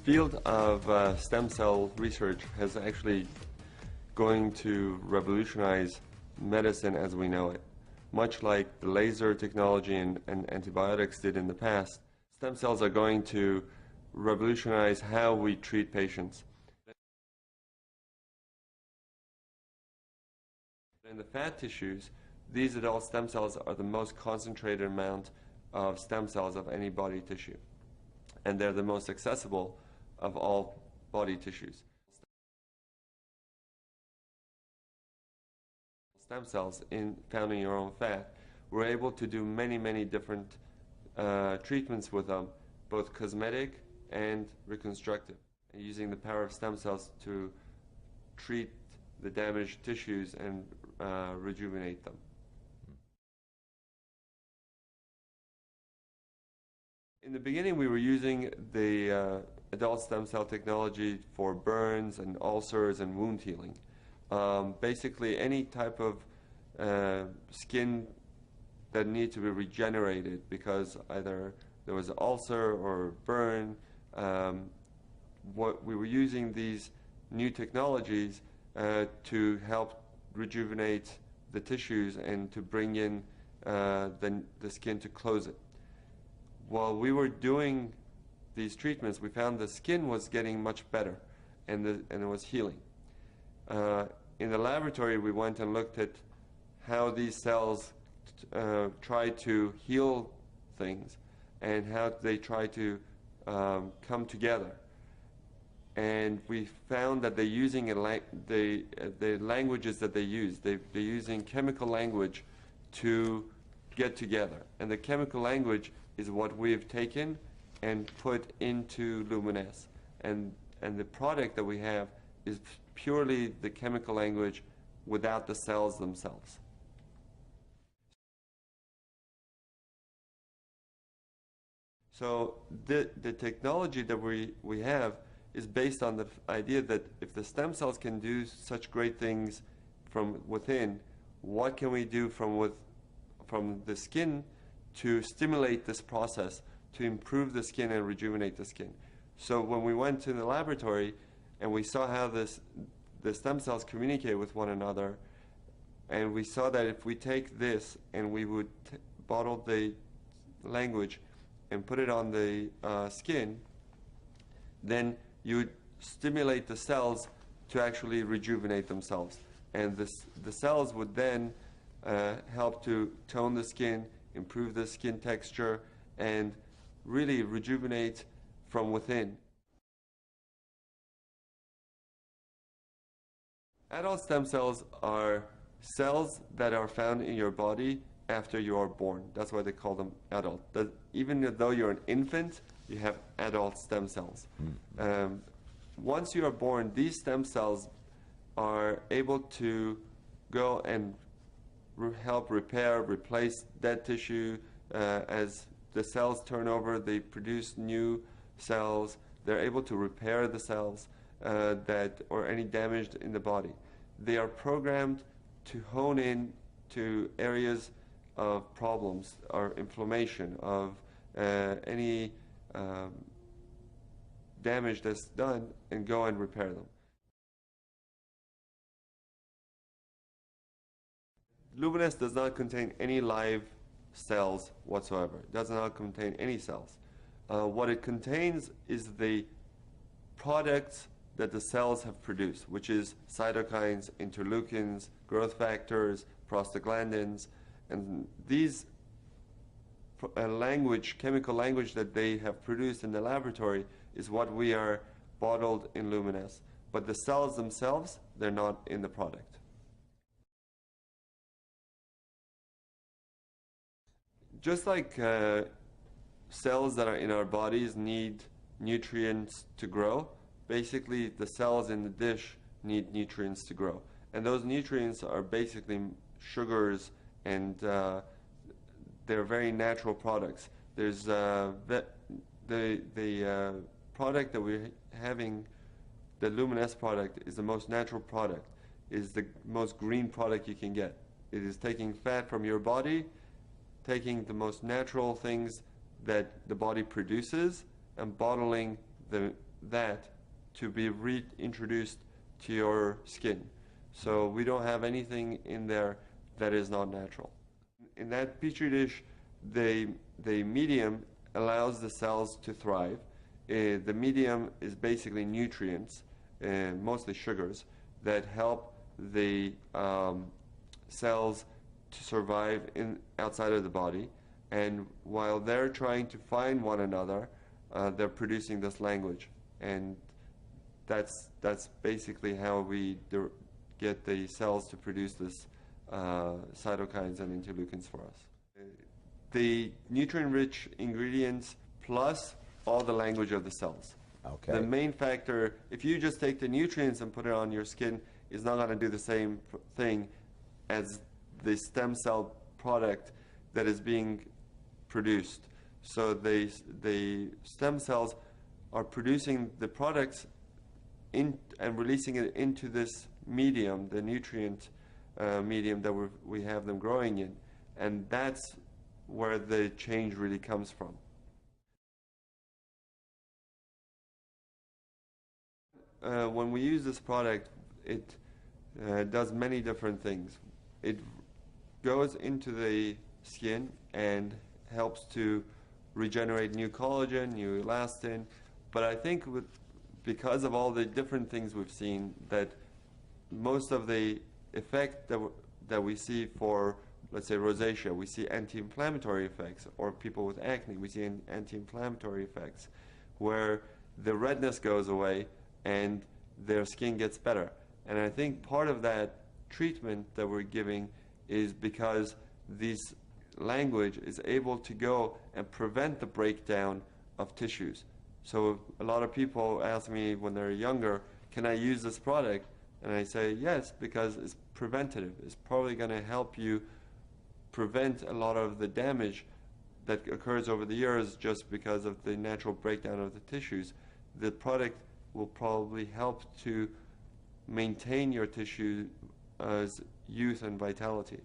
field of stem cell research has actually going to revolutionize medicine as we know it. Much like the laser technology and antibiotics did in the past, stem cells are going to revolutionize how we treat patients. In the fat tissues, these adult stem cells are the most concentrated amount of stem cells of any body tissue, and they're the most accessible of all body tissues. Stem cells found in your own fat, we're able to do many different treatments with them, both cosmetic and reconstructive, and using the power of stem cells to treat the damaged tissues and rejuvenate them. In the beginning, we were using the adult stem cell technology for burns and ulcers and wound healing. Basically, any type of skin that needs to be regenerated because either there was an ulcer or burn. What we were using these new technologies to help rejuvenate the tissues and to bring in the skin to close it. While we were doing these treatments, we found the skin was getting much better and it was healing. In the laboratory, we went and looked at how these cells try to heal things and how they try to come together. And we found that they're using the languages that they use. They're using chemical language to get together. And the chemical language is what we've taken and put into LUMINESCE. And the product that we have is purely the chemical language without the cells themselves. So the technology that we have is based on the idea that if the stem cells can do such great things from within, what can we do from the skin to stimulate this process, to improve the skin and rejuvenate the skin? So when we went to the laboratory and we saw how the stem cells communicate with one another, and we saw that if we take this and we would bottle the language and put it on the skin, then you would stimulate the cells to actually rejuvenate themselves. And the cells would then help to tone the skin, improve the skin texture, and really rejuvenate from within. Adult stem cells are cells that are found in your body after you are born. That's why they call them adult. Even though you're an infant, you have adult stem cells. Once you are born, these stem cells are able to go and help repair, replace dead tissue. As the cells turn over, they produce new cells. They're able to repair the cells or any damage in the body. They are programmed to hone in to areas of problems or inflammation, of any damage that's done, and go and repair them. LUMINESCE does not contain any live cells whatsoever. It does not contain any cells. What it contains is the products that the cells have produced, which is cytokines, interleukins, growth factors, prostaglandins, and these chemical language that they have produced in the laboratory is what we are bottled in LUMINESCE. But the cells themselves, they're not in the product. Just like cells that are in our bodies need nutrients to grow, basically the cells in the dish need nutrients to grow. And those nutrients are basically sugars, and they're very natural products. There's the product that we're having, the LUMINESCE product, is the most natural product, is the most green product you can get. It is taking fat from your body, taking the most natural things that the body produces, and bottling the that to be reintroduced to your skin. So we don't have anything in there that is not natural. In that petri dish, the medium allows the cells to thrive. The medium is basically nutrients, mostly sugars, that help the cells to survive outside of the body. And while they're trying to find one another, they're producing this language. And that's basically how we get the cells to produce this cytokines and interleukins for us. The nutrient-rich ingredients plus all the language of the cells. Okay. The main factor, if you just take the nutrients and put it on your skin, is not going to do the same thing as the stem cell product that is being produced. So the stem cells are producing the products and releasing it into this medium, the nutrient medium that we have them growing in. And that's where the change really comes from. When we use this product, it does many different things. It goes into the skin and helps to regenerate new collagen, new elastin. But I think because of all the different things we've seen, that most of the effect that we see for, let's say, rosacea, we see anti-inflammatory effects, or people with acne, we see anti-inflammatory effects, where the redness goes away and their skin gets better. And I think part of that treatment that we're giving is because this language is able to go and prevent the breakdown of tissues. So a lot of people ask me when they're younger, can I use this product? And I say yes, because it's preventative. It's probably going to help you prevent a lot of the damage that occurs over the years just because of the natural breakdown of the tissues. The product will probably help to maintain your tissue's youth and vitality.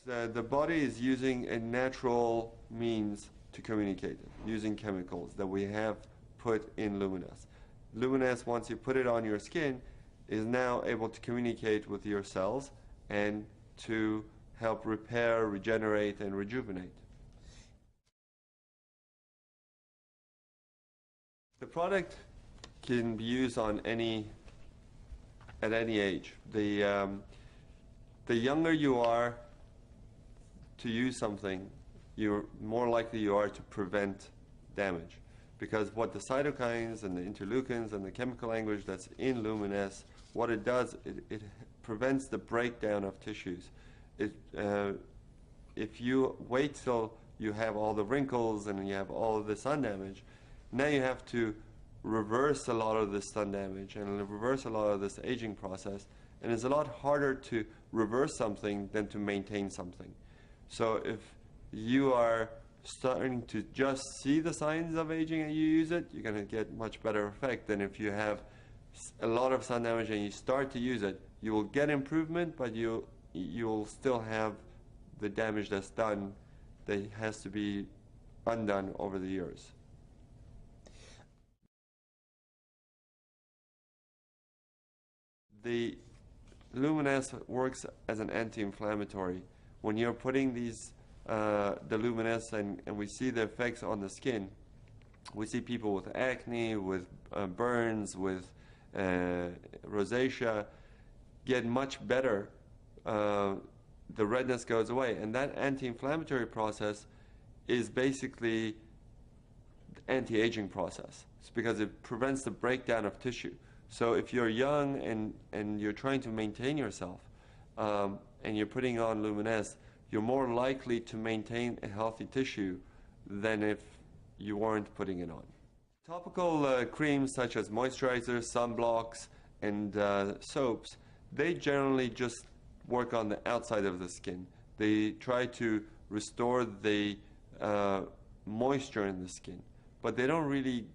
So the body is using a natural means to communicate it, using chemicals that we have put in LUMINESCE. LUMINESCE, once you put it on your skin, is now able to communicate with your cells and to help repair, regenerate, and rejuvenate. The product can be used on at any age. The younger you are to use something, you're more likely you are to prevent damage. Because what the cytokines and the interleukins and the chemical language that's in LUMINESCE, what it does, it prevents the breakdown of tissues. If you wait till you have all the wrinkles and you have all of the sun damage, now you have to reverse a lot of this sun damage and reverse a lot of this aging process. And it's a lot harder to reverse something than to maintain something. So if you are starting to just see the signs of aging and you use it, you're going to get much better effect than if you have a lot of sun damage and you start to use it. You will get improvement, but you'll still have the damage that's done that has to be undone over the years. The LUMINESCE works as an anti-inflammatory. When you're putting these the LUMINESCE and we see the effects on the skin, we see people with acne, with burns, with rosacea get much better. The redness goes away, and that anti-inflammatory process is basically the anti-aging process. It's because it prevents the breakdown of tissue. So if you're young and you're trying to maintain yourself and you're putting on LUMINESCE, you're more likely to maintain a healthy tissue than if you weren't putting it on. Topical creams such as moisturizers, sunblocks, and soaps, they generally just work on the outside of the skin. They try to restore the moisture in the skin, but they don't really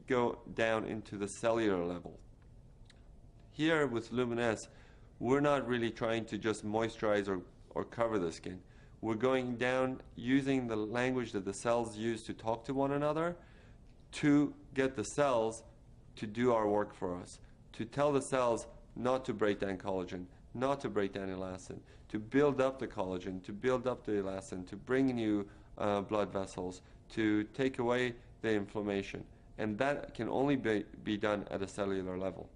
go down into the cellular level. Here with LUMINESCE, we're not really trying to just moisturize or cover the skin. We're going down using the language that the cells use to talk to one another to get the cells to do our work for us, to tell the cells not to break down collagen, not to break down elastin, to build up the collagen, to build up the elastin, to bring new blood vessels, to take away the inflammation. And that can only be done at a cellular level.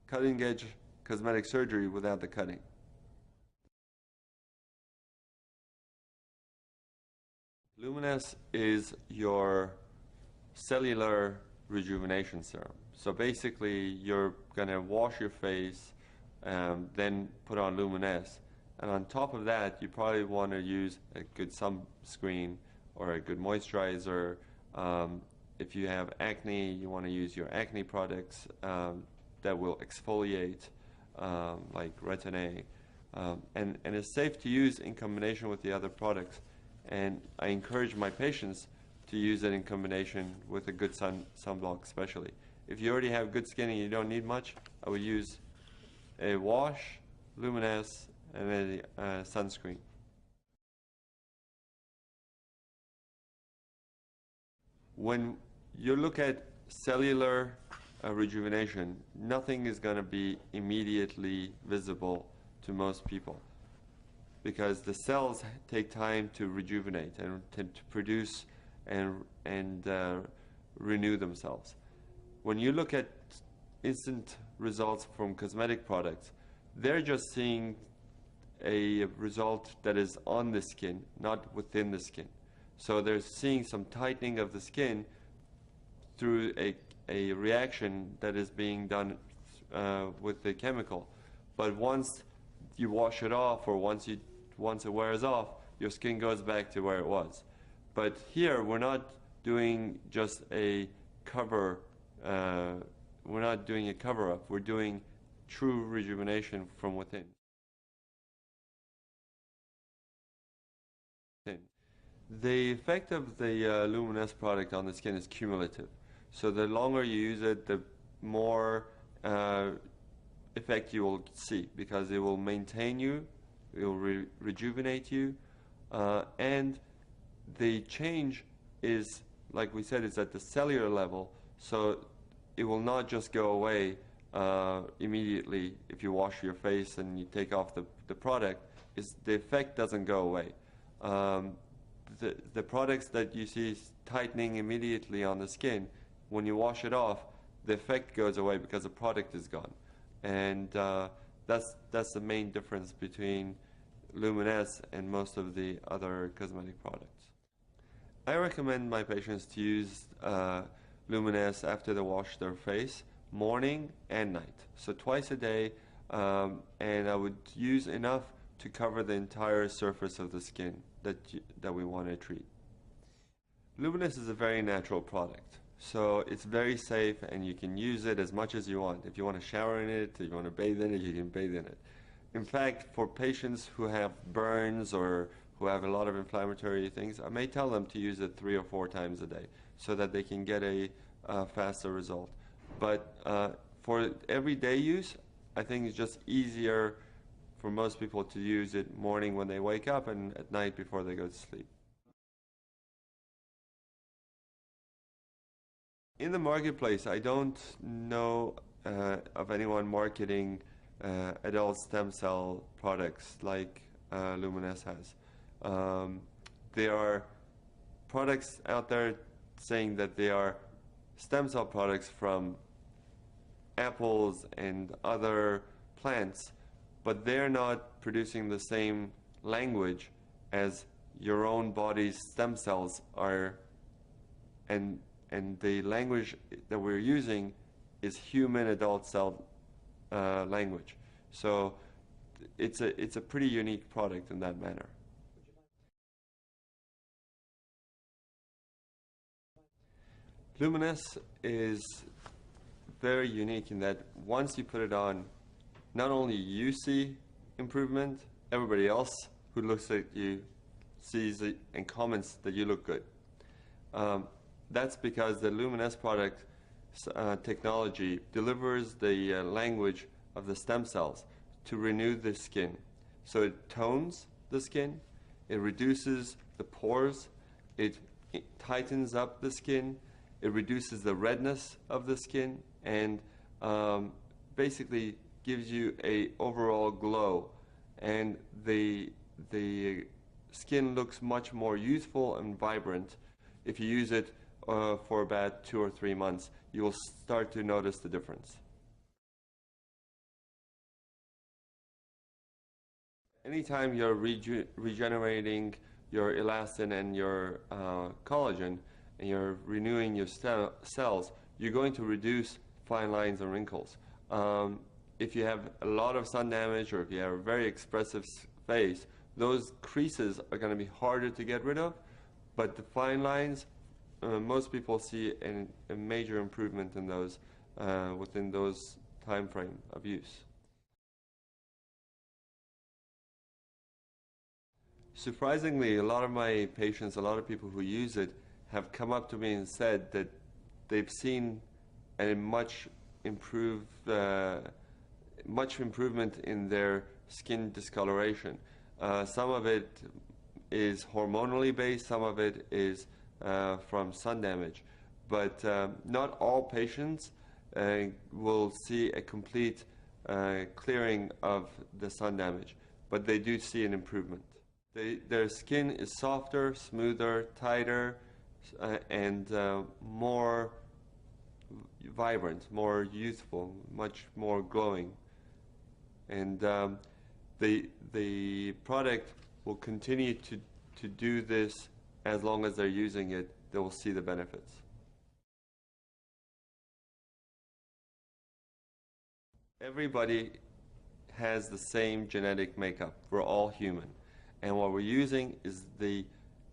Cutting edge cosmetic surgery without the cutting. LUMINESCE is your cellular rejuvenation serum. So basically, you're going to wash your face, then put on LUMINESCE. And on top of that, you probably want to use a good sunscreen or a good moisturizer. If you have acne, you want to use your acne products that will exfoliate, like Retin-A. And it's safe to use in combination with the other products. And I encourage my patients to use it in combination with a good sunblock especially. If you already have good skin and you don't need much, I would use a wash, LUMINESCE, and a sunscreen. When you look at cellular rejuvenation, nothing is going to be immediately visible to most people, because the cells take time to rejuvenate and to produce and renew themselves. When you look at instant results from cosmetic products, they're just seeing a result that is on the skin, not within the skin. So they're seeing some tightening of the skin through a reaction that is being done with the chemical. But once you wash it off, or once it wears off, your skin goes back to where it was. But here, we're not doing just a cover. We're not doing a cover-up. We're doing true rejuvenation from within. The effect of the LUMINESCE product on the skin is cumulative. So the longer you use it, the more effect you will see, because it will maintain you, it will rejuvenate you, and the change is, like we said, is at the cellular level, so it will not just go away immediately if you wash your face and you take off the product. The effect doesn't go away. The products that you see tightening immediately on the skin, when you wash it off, the effect goes away because the product is gone. And that's the main difference between LUMINESCE and most of the other cosmetic products. I recommend my patients to use LUMINESCE after they wash their face, morning and night. So twice a day, and I would use enough to cover the entire surface of the skin that we want to treat. LUMINESCE is a very natural product, so it's very safe, and you can use it as much as you want. If you want to shower in it, if you want to bathe in it, you can bathe in it. In fact, for patients who have burns or who have a lot of inflammatory things, I may tell them to use it 3 or 4 times a day so that they can get a faster result. But for everyday use, I think it's just easier for most people to use it morning when they wake up and at night before they go to sleep. In the marketplace, I don't know of anyone marketing adult stem cell products like LUMINESCE has. There are products out there saying that they are stem cell products from apples and other plants, but they're not producing the same language as your own body's stem cells are, and the language that we're using is human adult cell language. So it's a pretty unique product in that manner. LUMINESCE is very unique in that once you put it on, not only you see improvement, everybody else who looks at you sees it and comments that you look good. That's because the LUMINESCE product technology delivers the language of the stem cells to renew the skin. So it tones the skin, it reduces the pores, it tightens up the skin, it reduces the redness of the skin, and basically gives you a overall glow, and the skin looks much more youthful and vibrant. If you use it for about 2 or 3 months, you will start to notice the difference. Anytime you're regenerating your elastin and your collagen, and you're renewing your cells, you're going to reduce fine lines and wrinkles. If you have a lot of sun damage, or if you have a very expressive face, those creases are going to be harder to get rid of, but the fine lines, most people see a major improvement in those within those time frame of use. Surprisingly, a lot of my patients, a lot of people who use it, have come up to me and said that they've seen a much improvement in their skin discoloration. Some of it is hormonally based, some of it is from sun damage, but not all patients will see a complete clearing of the sun damage, but they do see an improvement. Their skin is softer, smoother, tighter, and more vibrant, more youthful, much more glowing. And the product will continue to do this as long as they're using it. They will see the benefits. Everybody has the same genetic makeup. We're all human. And what we're using is the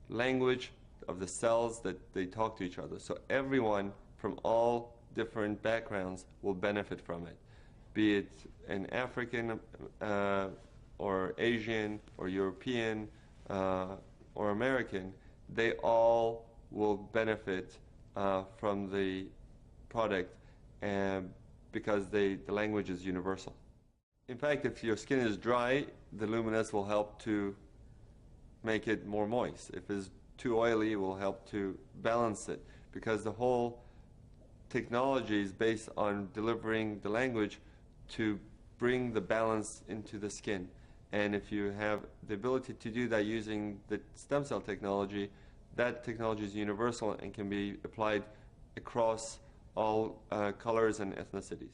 language of the cells that they talk to each other. So everyone from all different backgrounds will benefit from it, be it an African or Asian or European or American. They all will benefit from the product because the language is universal. In fact, if your skin is dry, the LUMINESCE will help to make it more moist. If it's too oily, it will help to balance it, because the whole technology is based on delivering the language to bring the balance into the skin. And if you have the ability to do that using the stem cell technology, that technology is universal and can be applied across all colors and ethnicities.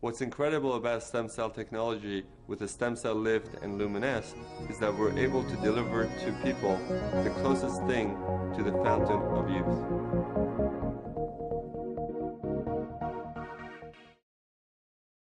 What's incredible about stem cell technology with the stem cell lift and LUMINESCE is that we're able to deliver to people the closest thing to the fountain of youth.